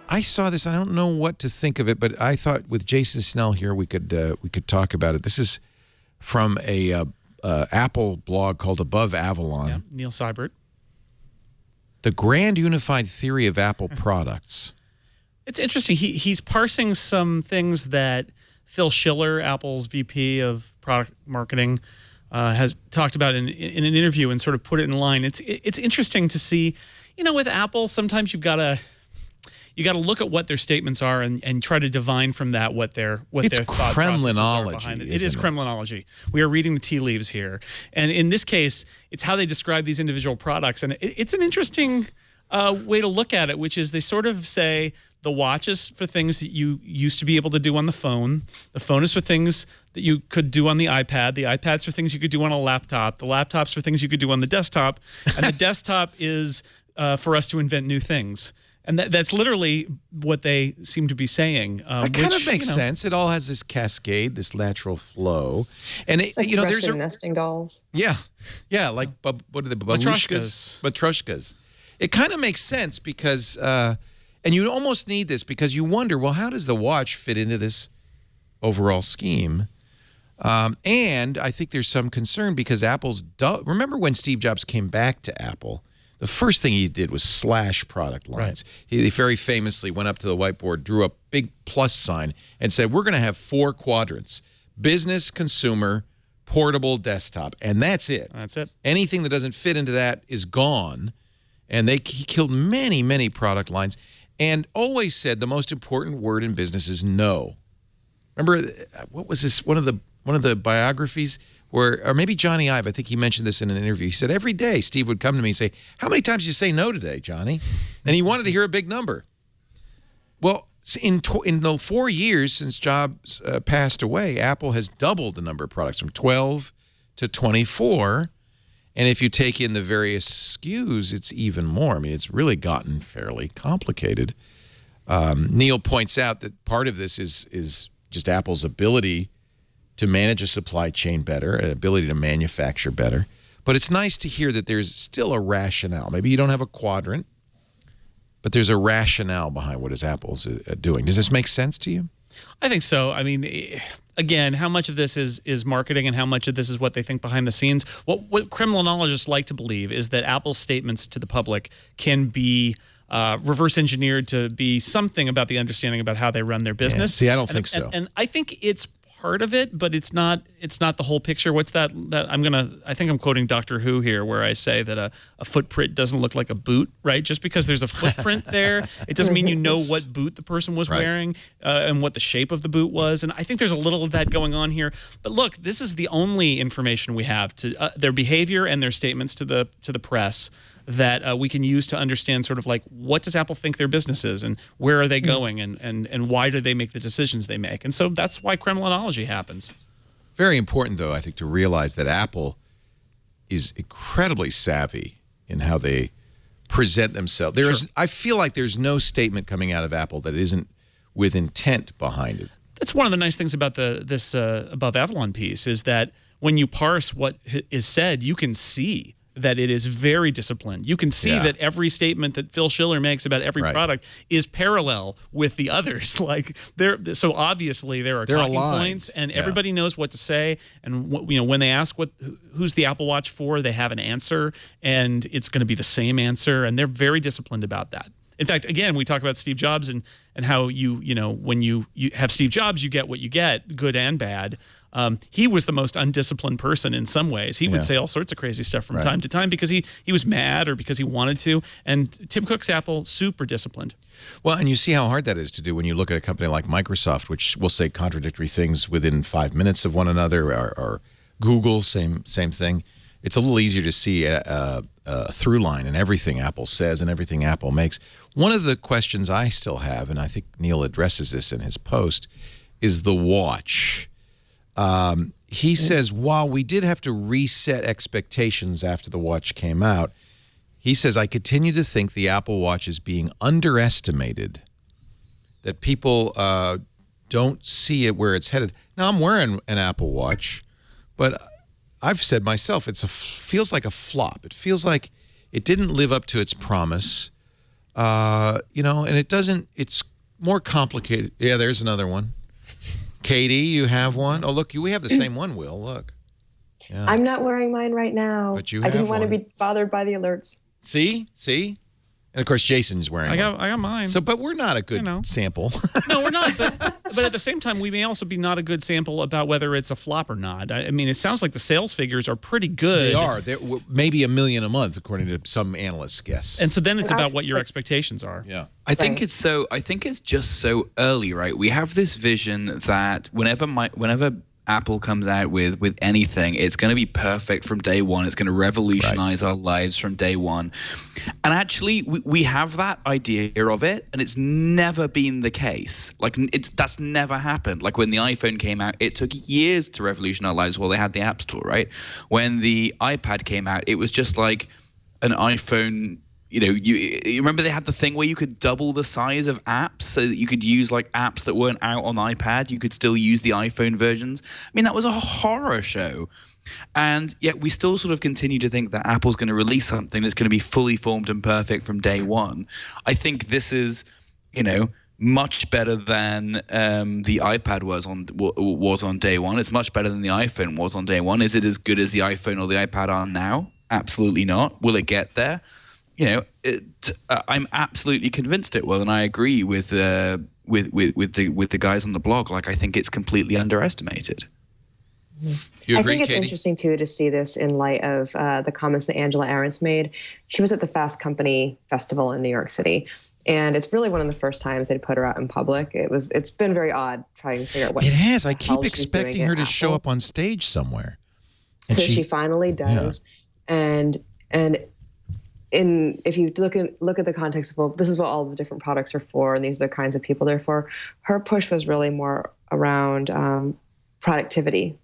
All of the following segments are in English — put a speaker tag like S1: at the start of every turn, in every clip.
S1: I saw this. I don't know what to think of it, but I thought with Jason Snell here, we could talk about it. This is from a Apple blog called Above Avalon.
S2: Yeah, Neil Seibert.
S1: The Grand Unified Theory of Apple Products.
S2: It's interesting. He's parsing some things that Phil Schiller, Apple's VP of product marketing, has talked about in an interview and sort of put it in line. It's interesting to see, with Apple, sometimes you got to look at what their statements are and try to divine from that what their thought processes are behind it. It is Kremlinology. We are reading the tea leaves here, and in this case, it's how they describe these individual products, and it's an interesting way to look at it, which is they sort of say the watch is for things that you used to be able to do on the phone. The phone is for things that you could do on the iPad. The iPad's for things you could do on a laptop. The laptop's for things you could do on the desktop. And the desktop is for us to invent new things. And that's literally what they seem to be saying.
S1: It kind of makes sense. It all has this cascade, this lateral flow. And,
S3: it's like there's nesting dolls.
S1: Yeah. Yeah, like, what are the babushkas? Matryoshkas. It kind of makes sense because... and you almost need this because you wonder, well, how does the watch fit into this overall scheme? And I think there's some concern because Apple's... Remember when Steve Jobs came back to Apple, the first thing he did was slash product lines. Right. He very famously went up to the whiteboard, drew a big plus sign, and said, we're going to have 4 quadrants: business, consumer, portable, desktop. And that's it.
S2: That's it.
S1: Anything that doesn't fit into that is gone. And he killed many, many product lines. And always said the most important word in business is no. Remember, what was this? One of the biographies where, or maybe Johnny Ive, I think he mentioned this in an interview. He said every day Steve would come to me and say, "How many times did you say no today, Johnny?" And he wanted to hear a big number. Well, in the 4 years since Jobs passed away, Apple has doubled the number of products from 12 to 24. And if you take in the various SKUs, it's even more. I mean, it's really gotten fairly complicated. Neil points out that part of this is just Apple's ability to manage a supply chain better, an ability to manufacture better. But it's nice to hear that there's still a rationale. Maybe you don't have a quadrant, but there's a rationale behind what is Apple's doing. Does this make sense to you?
S2: I think so. I mean, again, how much of this is marketing and how much of this is what they think behind the scenes? What criminologists like to believe is that Apple's statements to the public can be reverse engineered to be something about the understanding about how they run their business.
S1: Yeah. See, I don't think so.
S2: And I think it's part of it, but it's not the whole picture. What's that I think I'm quoting Doctor Who here, where I say that a footprint doesn't look like a boot, right? Just because there's a footprint there, it doesn't mean you know what boot the person was wearing and what the shape of the boot was. And I think there's a little of that going on here. But look, this is the only information we have to their behavior and their statements to the press that we can use to understand sort of like what does Apple think their business is and where are they going and why do they make the decisions they make. And so that's why criminology happens.
S1: Very important, though, I think, to realize that Apple is incredibly savvy in how they present themselves. I feel like there's no statement coming out of Apple that isn't with intent behind it.
S2: That's one of the nice things about this Above Avalon piece is that when you parse what is said, you can see that it is very disciplined. You can see that every statement that Phil Schiller makes about every product is parallel with the others. Like so obviously there are talking points, and everybody knows what to say. And when they ask who's the Apple Watch for, they have an answer, and it's going to be the same answer. And they're very disciplined about that. In fact, again, we talk about Steve Jobs and how when you have Steve Jobs, you get what you get, good and bad. He was the most undisciplined person in some ways. He would say all sorts of crazy stuff from time to time because he was mad or because he wanted to. And Tim Cook's Apple, super disciplined.
S1: Well, and you see how hard that is to do when you look at a company like Microsoft, which will say contradictory things within 5 minutes of one another, or Google, same thing. It's a little easier to see a through line in everything Apple says and everything Apple makes. One of the questions I still have, and I think Neil addresses this in his post, is the watch. He says, while we did have to reset expectations after the watch came out, he says, I continue to think the Apple Watch is being underestimated, that people don't see it where it's headed. Now, I'm wearing an Apple Watch, but I've said myself, feels like a flop. It feels like it didn't live up to its promise. You know, and it's more complicated. Yeah, there's another one. Katie, you have one? Oh, look, we have the same one, Will. Look. Yeah.
S3: I'm not wearing mine right now.
S1: But you
S3: I didn't
S1: have
S3: want to
S1: one.
S3: be bothered by the alerts.
S1: See? And of course, Jason's wearing one.
S2: I got mine.
S1: So, but we're not a good sample.
S2: No, we're not. But at the same time, we may also be not a good sample about whether it's a flop or not. I mean, it sounds like the sales figures are pretty good.
S1: They are. They're maybe $1 million a month, according to some analysts' guess.
S2: And so then it's about what your expectations are.
S1: Yeah.
S4: I think it's just so early, right? We have this vision that whenever Apple comes out with anything, it's going to be perfect from day one. It's going to revolutionize our lives from day one. And actually, we have that idea of it, and it's never been the case. Like, that's never happened. Like, when the iPhone came out, it took years to revolutionize our lives while they had the App Store, right? When the iPad came out, it was just like an iPhone. You know, you remember they had the thing where you could double the size of apps so that you could use like apps that weren't out on iPad. You could still use the iPhone versions. I mean, that was a horror show. And yet we still sort of continue to think that Apple's going to release something that's going to be fully formed and perfect from day one. I think this is, you know, much better than the iPad was on day one. It's much better than the iPhone was on day one. Is it as good as the iPhone or the iPad are now? Absolutely not. Will it get there? You know, I'm absolutely convinced it will, and I agree with the guys on the blog. Like, I think it's completely underestimated.
S1: You agree,
S3: I think it's
S1: Katie?
S3: interesting too to see this in light of the comments that Angela Ahrendts made. She was at the Fast Company Festival in New York City, and it's really one of the first times they'd put her out in public. It's been very odd trying to figure out what
S1: It has. I
S3: the hell
S1: keep
S3: she's
S1: expecting
S3: doing
S1: her
S3: at
S1: to show
S3: Apple.
S1: up on stage somewhere. And
S3: So she finally does, and if you look at the context of, well, this is what all the different products are for, and these are the kinds of people they're for, her push was really more around productivity,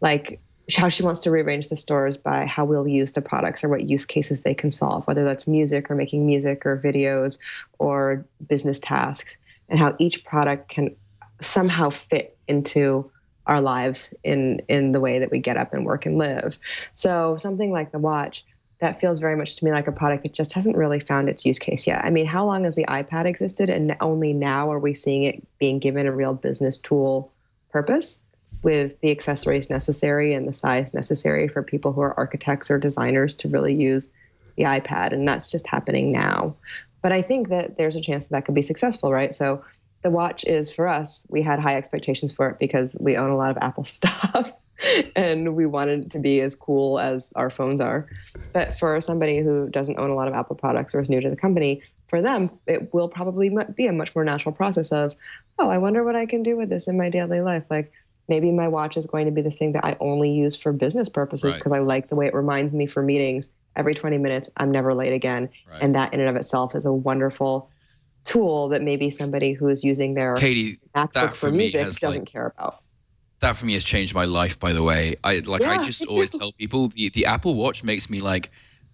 S3: like how she wants to rearrange the stores by how we'll use the products or what use cases they can solve, whether that's music or making music or videos or business tasks, and how each product can somehow fit into our lives in the way that we get up and work and live. So something like the watch, that feels very much to me like a product that just hasn't really found its use case yet. I mean, how long has the iPad existed? And only now are we seeing it being given a real business tool purpose with the accessories necessary and the size necessary for people who are architects or designers to really use the iPad. And that's just happening now. But I think that there's a chance that could be successful, right? So the watch is, for us, we had high expectations for it because we own a lot of Apple stuff. And we wanted it to be as cool as our phones are. But for somebody who doesn't own a lot of Apple products or is new to the company, for them, it will probably be a much more natural process of, oh, I wonder what I can do with this in my daily life. Like, maybe my watch is going to be this thing that I only use for business purposes because I like the way it reminds me for meetings every 20 minutes, I'm never late again. Right. And that in and of itself is a wonderful tool that maybe somebody who is using their MacBook for music doesn't care about.
S4: That for me has changed my life, by the way. I just always tell people the Apple Watch makes me like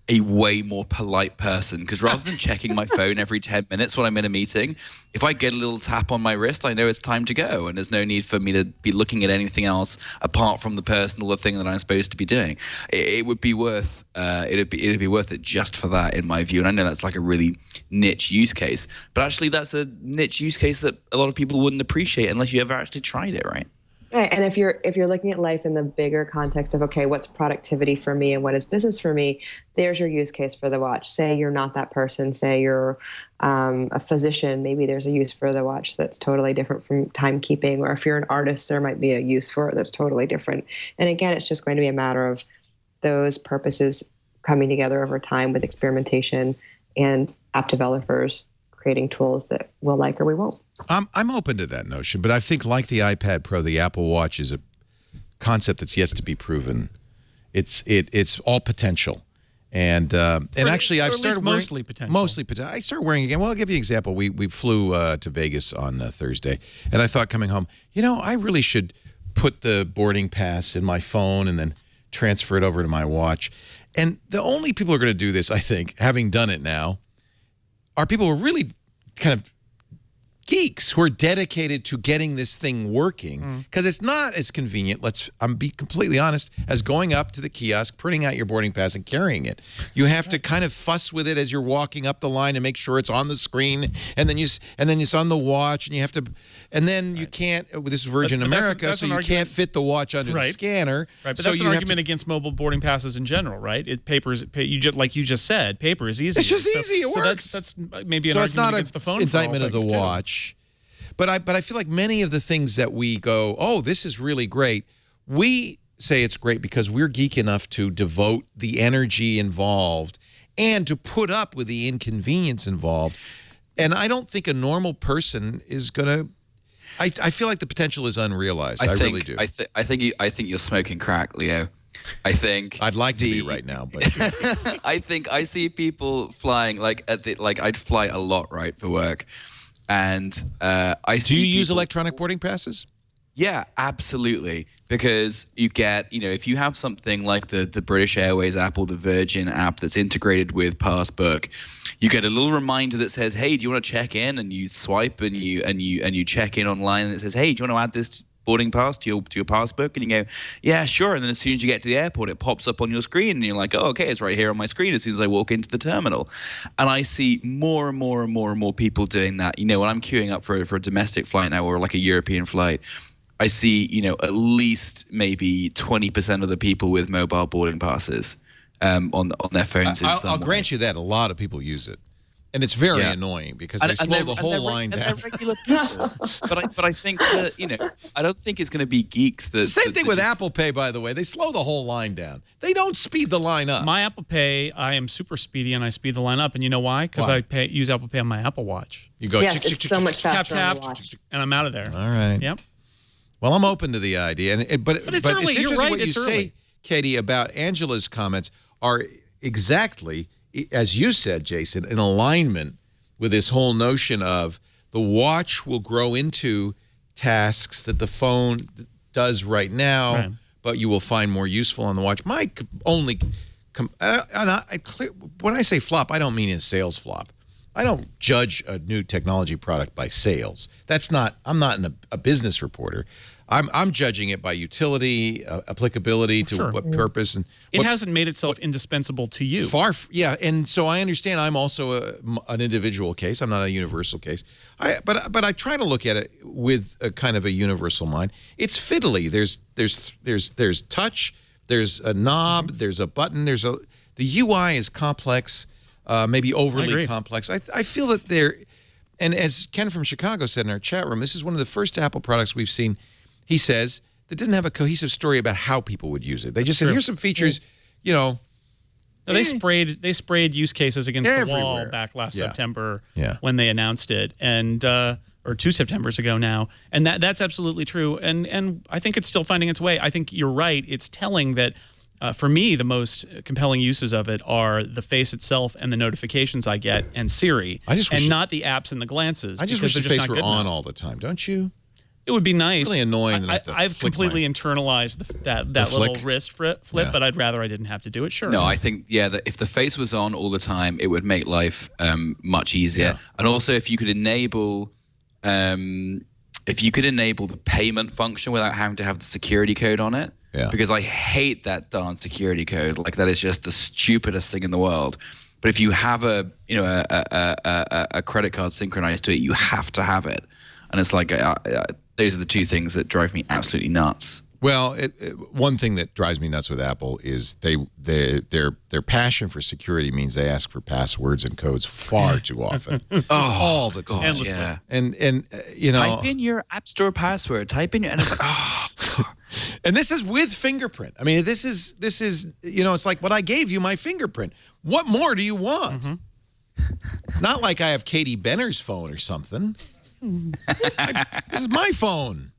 S4: a way more polite person, because rather than checking my phone every 10 minutes when I'm in a meeting, if I get a little tap on my wrist, I know it's time to go, and there's no need for me to be looking at anything else apart from the person or the thing that I'm supposed to be doing. It would be worth it'd be worth it just for that, in my view. And I know that's like a really niche use case, but actually that's a niche use case that a lot of people wouldn't appreciate unless you ever actually tried it, right?
S3: Right. And if you're looking at life in the bigger context of, okay, what's productivity for me and what is business for me, there's your use case for the watch. Say you're not that person. Say you're a physician. Maybe there's a use for the watch that's totally different from timekeeping. Or if you're an artist, there might be a use for it that's totally different. And again, it's just going to be a matter of those purposes coming together over time with experimentation and app developers creating tools that we'll like or we won't.
S1: I'm open to that notion, but I think, like the iPad Pro, the Apple Watch is a concept that's yet to be proven. It's all potential, and actually I've started wearing,
S2: mostly potential.
S1: Mostly potential. I started wearing again. Well, I'll give you an example. We flew to Vegas on Thursday, and I thought coming home, I really should put the boarding pass in my phone and then transfer it over to my watch. And the only people who are going to do this, I think, having done it now, are people who are really kind of geeks who are dedicated to getting this thing working, because it's not as convenient, I'm be completely honest, as going up to the kiosk, printing out your boarding pass and carrying it. You have to kind of fuss with it as you're walking up the line and make sure it's on the screen, and then it's on the watch, and you have to, and then you can't, this is Virgin America, so you can't fit the watch under the scanner.
S2: Right, but that's an argument against mobile boarding passes in general, right? Like you just said, paper is easy.
S1: It's just easy, it works.
S2: So that's maybe an argument against the phone.
S1: Indictment of the watch. But I feel like many of the things that we go, oh, this is really great, we say it's great because we're geek enough to devote the energy involved and to put up with the inconvenience involved. And I don't think a normal person is going to, I feel like the potential is unrealized. I really do.
S4: I think you're smoking crack, Leo. I think
S1: I'd like to be right now, but
S4: I think I see people flying I'd fly a lot, right, for work. And
S1: do you use electronic boarding passes?
S4: Yeah, absolutely. Because you get, if you have something like the British Airways app or the Virgin app that's integrated with Passbook, you get a little reminder that says, "Hey, do you want to check in?" And you swipe and you check in online, and it says, "Hey, do you want to add this boarding pass to your Passbook?" And you go, "Yeah, sure." And then as soon as you get to the airport, it pops up on your screen, and you're like, "Oh, okay, it's right here on my screen." As soon as I walk into the terminal, and I see more and more and more and more people doing that. When I'm queuing up for a domestic flight now, or like a European flight, I see at least maybe 20% of the people with mobile boarding passes on their phones.
S1: I'll grant you that a lot of people use it. And it's very annoying because they slow the whole line down.
S4: And they're regular people. but I think that, I don't think it's going to be geeks that...
S1: Same thing with Apple Pay, by the way. They slow the whole line down. They don't speed the line up.
S2: My Apple Pay, I am super speedy and I speed the line up. And you know why? Because I use Apple Pay on my Apple Watch.
S1: You go
S3: it's so much faster
S2: tap,
S3: on the watch.
S2: and I'm out of there.
S1: All right.
S2: Yep.
S1: Well, I'm open to the idea. But it's
S2: early.
S1: It's
S2: You're
S1: interesting
S2: right.
S1: what you
S2: It's
S1: say,
S2: early.
S1: Katie, about Angela's comments are exactly, as you said, Jason, in alignment with this whole notion of the watch will grow into tasks that the phone does right now, but you will find more useful on the watch. My only, when I say flop, I don't mean in sales flop. I don't judge a new technology product by sales. I'm not a business reporter. I'm judging it by utility, applicability to what purpose, and
S2: it hasn't made itself indispensable to you.
S1: And so I understand. I'm also an individual case. I'm not a universal case. But I try to look at it with a kind of a universal mind. It's fiddly. There's touch. There's a knob. There's a button. The UI is complex, maybe overly complex. I feel that and as Ken from Chicago said in our chat room, this is one of the first Apple products we've seen. He says that didn't have a cohesive story about how people would use it. They just said, here's some features,
S2: No, they sprayed use cases against the wall back last September when they announced it, and or 2 Septembers ago now, and that's absolutely true. And I think it's still finding its way. I think you're right. It's telling that. For me, the most compelling uses of it are the face itself and the notifications I get, and Siri, not the apps and the glances.
S1: I just wish the face were on all the time, don't you?
S2: It would be nice.
S1: It's really annoying.
S2: I've completely internalized that little wrist flip, but I'd rather I didn't have to do it. Sure.
S4: No, I think that if the face was on all the time, it would make life much easier. Yeah. And also, if you could enable the payment function without having to have the security code on it. Yeah. Because I hate that darn security code. Like, that is just the stupidest thing in the world. But if you have a credit card synchronized to it, you have to have it. And it's like those are the two things that drive me absolutely nuts.
S1: Well, one thing that drives me nuts with Apple is their passion for security means they ask for passwords and codes far too often, all the time.
S2: Endlessly.
S1: Yeah. And
S4: type in your App Store password. Type in your
S1: and this is with fingerprint. I mean, this is it's like, what I gave you my fingerprint. What more do you want? Mm-hmm. Not like I have Katie Benner's phone or something. This is my phone.